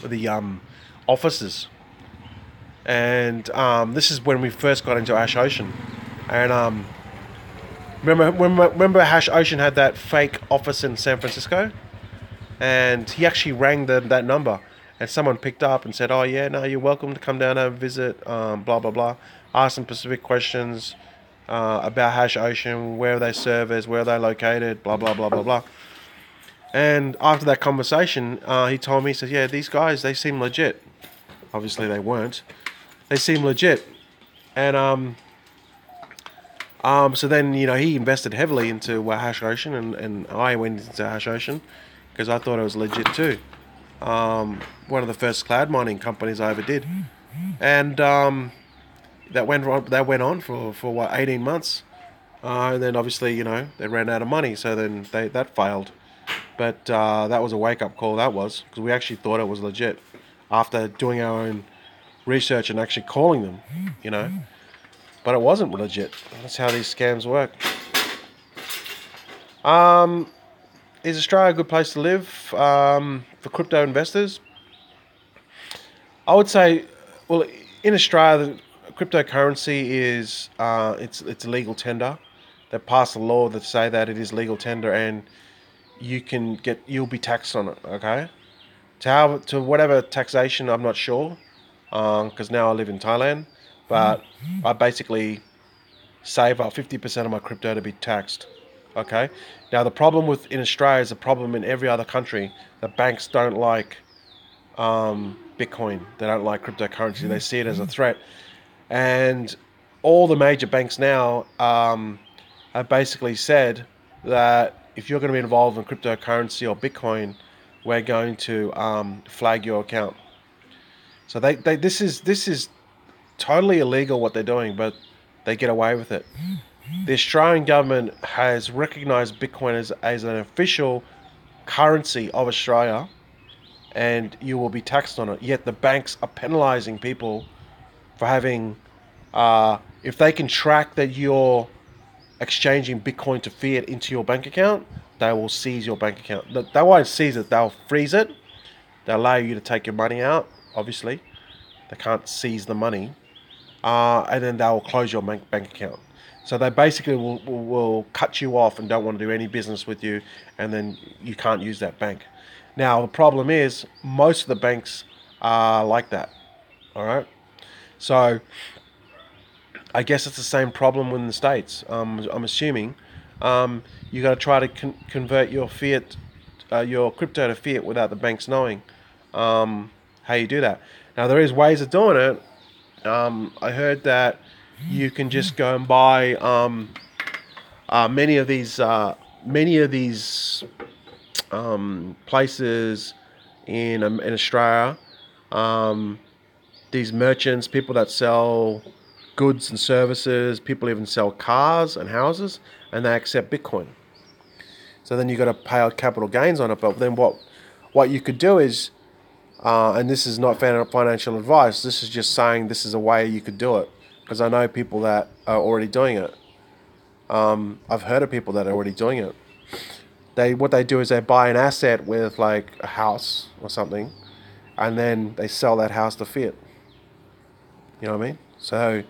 the offices, and this is when we first got into Hash Ocean, and remember Hash Ocean had that fake office in San Francisco, and he actually rang that number, and someone picked up and said, "Oh yeah, no, you're welcome to come down and visit." Blah blah blah. Asked some specific questions about Hash Ocean, where are they servers, where are they located, blah blah blah blah blah. And after that conversation, he told me, he said, "Yeah, these guys, they seem legit." Obviously, they weren't. They seem legit, and so then, you know, he invested heavily into Hash Ocean, and I went into Hash Ocean because I thought it was legit too. One of the first cloud mining companies I ever did, and that went on for what, 18 months, and then obviously, you know, they ran out of money, so then that failed. But that was a wake up call. That was, because we actually thought it was legit after doing our own research and actually calling them, you know. But it wasn't legit. That's how these scams work. Is Australia a good place to live for crypto investors? I would say, well, in Australia, the cryptocurrency is it's a legal tender. They passed a law that say that it is legal tender, and you'll be taxed on it. Okay, to whatever taxation, I'm not sure, because now I live in Thailand. But I basically save up 50% of my crypto to be taxed. Okay. Now the problem in Australia is a problem in every other country. The banks don't like Bitcoin. They don't like cryptocurrency. They see it as a threat. And all the major banks now have basically said that if you're going to be involved in cryptocurrency or Bitcoin, we're going to flag your account. So this is totally illegal what they're doing, but they get away with it. The Australian government has recognised Bitcoin as an official currency of Australia, and you will be taxed on it. Yet the banks are penalising people for having, if they can track that you're exchanging Bitcoin to fiat into your bank account, they will seize your bank account. They won't seize it, they'll freeze it. They'll allow you to take your money out, obviously. They can't seize the money. And then they'll close your bank account. So they basically will cut you off and don't want to do any business with you, and then you can't use that bank. Now, the problem is most of the banks are like that. All right? So I guess it's the same problem in the States. I'm assuming you got to try to convert your fiat, your crypto to fiat without the banks knowing how you do that. Now, there is ways of doing it. I heard that you can just go and buy many of these places in Australia. These merchants, people that sell goods and services, people even sell cars and houses, and they accept Bitcoin. So then you got to pay out capital gains on it. But then what you could do is, and this is not financial advice, this is just saying this is a way you could do it. Because I know people that are already doing it. I've heard of people that are already doing it. What they do is they buy an asset with like a house or something, and then they sell that house to fiat. You know what I mean? So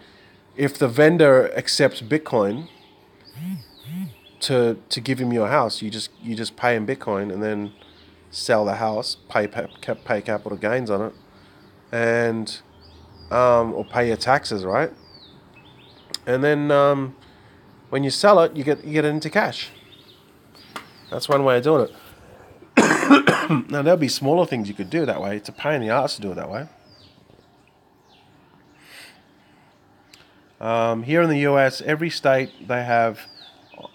if the vendor accepts Bitcoin to give him your house, you just pay him Bitcoin and then sell the house, pay capital gains on it, and or pay your taxes, right? And then when you sell it, you get it into cash. That's one way of doing it. Now there'll be smaller things you could do that way. It's a pain in the ass to do it that way. Here in the US, every state they have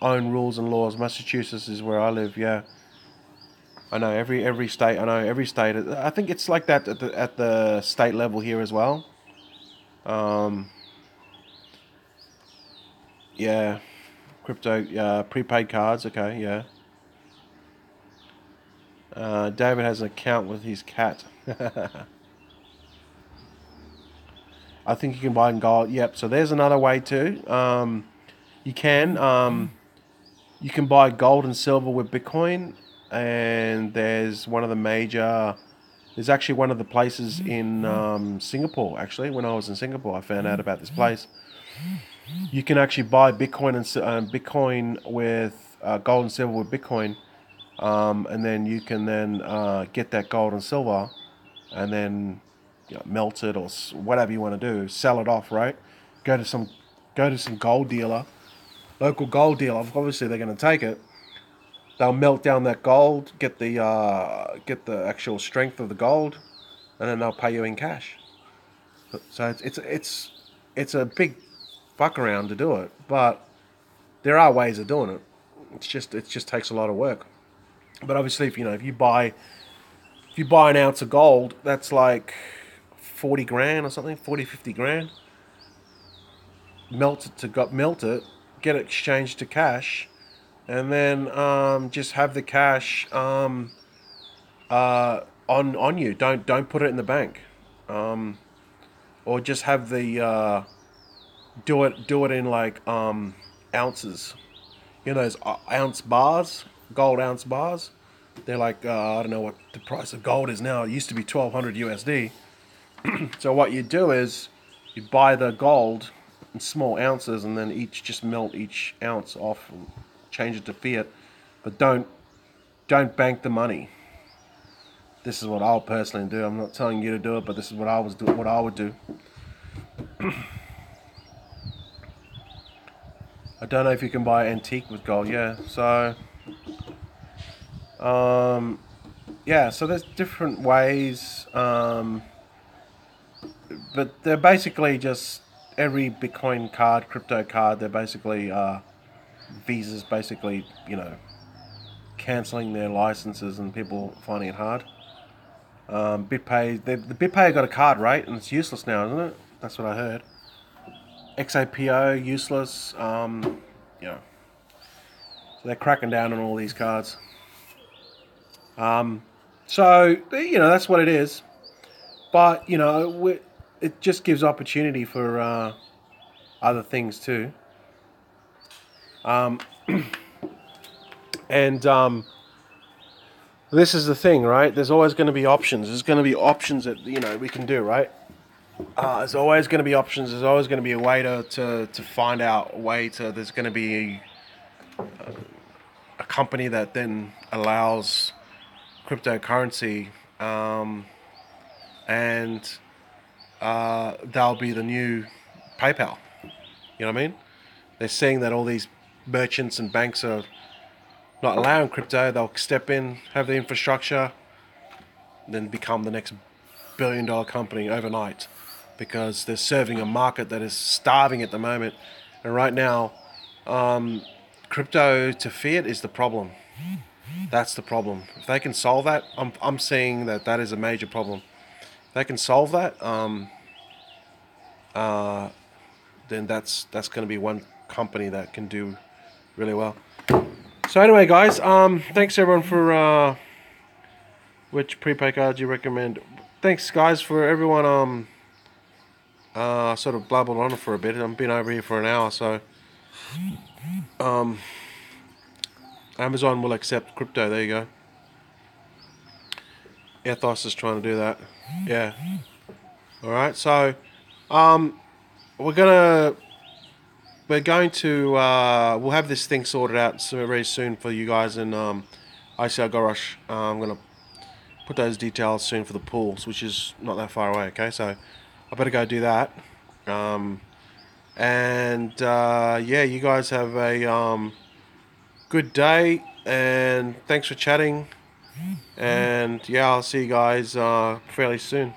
own rules and laws. Massachusetts is where I live. Yeah, I know every state. I know every state. I think it's like that at the state level here as well. Yeah, crypto prepaid cards. Okay, yeah. David has an account with his cat. I think you can buy in gold. Yep. So there's another way too. You can buy gold and silver with Bitcoin, and there's one of the major. There's actually one of the places in Singapore. Actually, when I was in Singapore, I found out about this place. You can actually buy Bitcoin and Bitcoin with gold and silver with Bitcoin, and then you can then get that gold and silver, and then melt it or whatever you want to do, sell it off, right? Go to some gold dealer, local gold dealer. Obviously, they're going to take it. They'll melt down that gold, get the actual strength of the gold, and then they'll pay you in cash. So it's a big fuck around to do it, but there are ways of doing it. It just takes a lot of work. But obviously, if you buy an ounce of gold, that's like 40 grand or something, 40, 50 grand. Melt it, get it exchanged to cash, and then just have the cash on you. Don't put it in the bank, or just have the do it in like ounces. Those ounce bars, gold ounce bars. They're like I don't know what the price of gold is now. It used to be 1,200 USD. So what you do is you buy the gold in small ounces, and then just melt each ounce off and change it to fiat. But don't bank the money. This is what I'll personally do. I'm not telling you to do it, but this is what I would do. I don't know if you can buy antique with gold. Yeah, so so there's different ways, but they're basically just every Bitcoin card, crypto card. They're basically Visa's basically, cancelling their licenses and people finding it hard. BitPay, the BitPay got a card, right? And it's useless now, isn't it? That's what I heard. XAPO, useless. So they're cracking down on all these cards. So, that's what it is. But, it just gives opportunity for other things too. And this is the thing, right? There's always going to be options. There's going to be options that, we can do, right? There's always going to be options. There's always going to be a way to find out a way to... There's going to be a company that then allows cryptocurrency, and they'll be the new PayPal. You know what I mean? They're seeing that all these merchants and banks are not allowing crypto. They'll step in, have the infrastructure, then become the next billion-dollar company overnight, because they're serving a market that is starving at the moment. And right now, crypto to fiat is the problem. That's the problem. If they can solve that, I'm seeing that is a major problem. If they can solve that, then that's going to be one company that can do really well. So anyway, guys, thanks everyone for which prepaid cards you recommend. Thanks, guys, for everyone sort of blabbled on for a bit. I've been over here for an hour, so Amazon will accept crypto. There you go. Ethos is trying to do that. Yeah. All right. So, we're going to we'll have this thing sorted out very soon for you guys in ICR Gorosh. I'm gonna put those details soon for the pools, which is not that far away. Okay, so I better go do that. Yeah, you guys have a good day, and thanks for chatting. And yeah, I'll see you guys fairly soon.